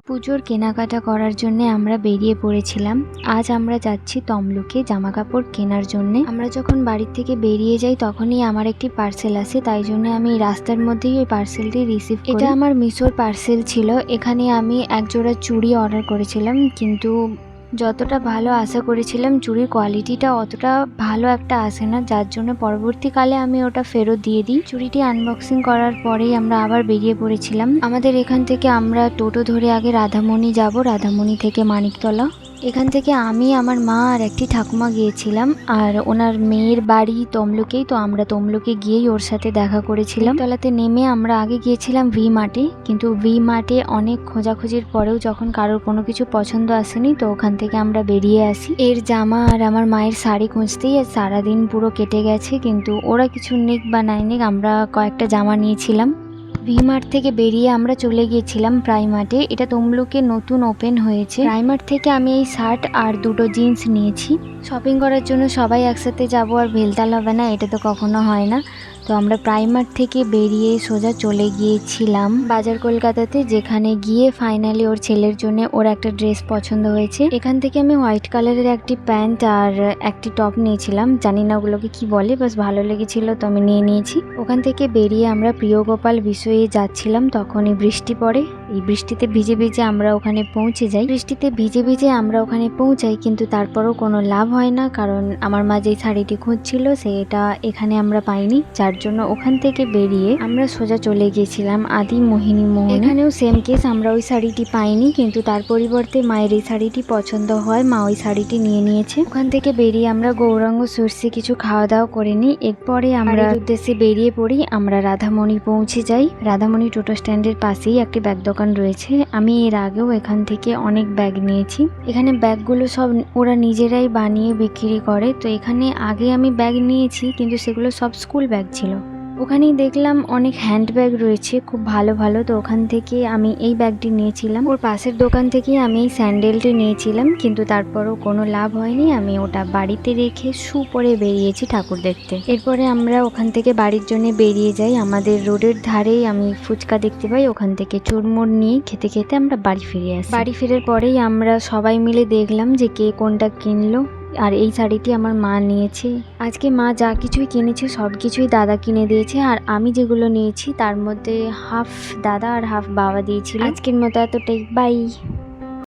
পুজোর কেনাকাটা করার জন্য আমরা বেরিয়ে পড়েছিলাম। আজ আমরা যাচ্ছি তমলুকে জামা কাপড় কেনার জন্য। আমরা যখন বাড়ি থেকে বেরিয়ে যাই তখনই আমার একটি পার্সেল আসে, তাই জন্য আমি রাস্তার মধ্যেই ওই পার্সেলটি রিসিভ করি। এটা আমার মিশোর পার্সেল ছিল। এখানে আমি এক জোড়া চুড়ি অর্ডার করেছিলাম, কিন্তু যতটা ভালো আশা করেছিলাম চুড়ির কোয়ালিটিটা অতটা ভালো একটা আসে না, যার জন্য পরবর্তীকালে আমি ওটা ফেরত দিয়ে দিই। চুড়িটি আনবক্সিং করার পরেই আমরা আবার বেরিয়ে পড়েছিলাম। আমাদের এখান থেকে আমরা টোটো ধরে আগে রাধামণি যাব, রাধামণি থেকে মানিকতলা। এখান থেকে আমি, আমার মা আর একটি ঠাকুমা গিয়েছিলাম, আর ওনার মেয়ের বাড়ি তমলুকেই, তো আমরা তমলুকে গিয়েই ওর সাথে দেখা করেছিলাম। তলাতে নেমে আমরা আগে গিয়েছিলাম ভি মার্টে, কিন্তু ভি মার্টে অনেক খোঁজাখুঁজির পরেও যখন কারোর কোনো কিছু পছন্দ আসেনি, তো ওখান থেকে আমরা বেরিয়ে আসি। এর জামা আর আমার মায়ের শাড়ি খুঁজতেই সারাদিন পুরো কেটে গেছে, কিন্তু ওরা কিছু নিক বা নাই নিক আমরা কয়েকটা জামা নিয়েছিলাম। ভি মার্ট থেকে বেরিয়ে আমরা চলে গিয়েছিলাম প্রাইমার্টে। এটা তমলুকে নতুন ওপেন হয়েছে। প্রাইমার্ট থেকে আমি এই শার্ট আর দুটো জিন্স নিয়েছি। শপিং করার জন্য সবাই একসাথে যাব আর ভেলতাল হবে না, এটা তো কখনো হয় না। তো আমরা প্রাইমার্ট থেকে বেরিয়ে সোজা চলে গিয়েছিলাম বাজার কলকাতাতে, যেখানে গিয়ে ফাইনালি ওর ছেলের জন্য ওর একটা ড্রেস পছন্দ হয়েছে। এখান থেকে আমি হোয়াইট কালারের একটি প্যান্ট আর একটি টপ নিয়েছিলাম, জানি না ওগুলোকে কি বলে, বাস ভালো লেগেছিল তো আমি নিয়ে নিয়েছি। ওখান থেকে বেরিয়ে আমরা প্রিয় গোপাল বিষয়ে যাচ্ছিলাম, তখনই বৃষ্টি পড়ে। এই বৃষ্টিতে ভিজে ভিজে আমরা ওখানে পৌঁছে যাই। বৃষ্টিতে ভিজে ভিজে আমরা ওখানে পৌঁছাই, কিন্তু তারপরও কোনো লাভ হয় না, কারণ আমার মা যেই শাড়িটি খুঁজছিল সেটা এখানে আমরা পাইনি, যার জন্য ওখান থেকে বেরিয়ে আমরা সোজা চলে গিয়েছিলাম আদি মোহিনী মোহন। এখানেও সেম কেস, আমরা ওই শাড়িটি পাইনি, কিন্তু তার পরিবর্তে মায়ের এই শাড়িটি পছন্দ হয়, মা ওই শাড়িটি নিয়ে নিয়েছে। ওখান থেকে বেরিয়ে আমরা গৌরাঙ্গ সুইটসে কিছু খাওয়া দাওয়া করে নিই। এরপরে আমরা উদ্দেশ্যে বেরিয়ে পড়ি। আমরা রাধামণি পৌঁছে যাই। রাধামণি টোটো স্ট্যান্ডের পাশেই একটি ব্যাগ দোকান রয়েছে। আমি এর আগেও এখান থেকে অনেক ব্যাগ নিয়েছি। এখানে ব্যাগগুলো সব ওরা নিজেরাই বানিয়ে বিক্রি করে। তো এখানে আগে আমি ব্যাগ নিয়েছি, কিন্তু সেগুলো সব স্কুল ব্যাগ ছিল। ওখানেই দেখলাম অনেক হ্যান্ড ব্যাগ রয়েছে, খুব ভালো ভালো। তো ওখান থেকে আমি এই ব্যাগটি নিয়েছিলাম। ওর পাশের দোকান থেকেই আমি এই স্যান্ডেলটি নিয়েছিলাম, কিন্তু তারপরও কোনো লাভ হয়নি। আমি ওটা বাড়িতে রেখে শু পরে বেরিয়েছি ঠাকুর দেখতে। এরপরে আমরা ওখান থেকে বাড়ির জন্য বেরিয়ে যাই। আমাদের রোডের ধারেই আমি ফুচকা দেখতে পাই, ওখান থেকে চুরমুর নিয়ে খেতে খেতে আমরা বাড়ি ফিরে আসি। বাড়ি ফেরার পরেই আমরা সবাই মিলে দেখলাম যে কে কোনটা কিনলো, আর এই শাড়িটি আমার মা নিয়েছে। আজকে মা যা কিছুই কিনেছে সব কিছুই দাদা কিনে দিয়েছে, আর আমি যেগুলো নিয়েছি তার মধ্যে হাফ দাদা আর হাফ বাবা দিয়েছিল। আজকের মতো এতটাই, বাই।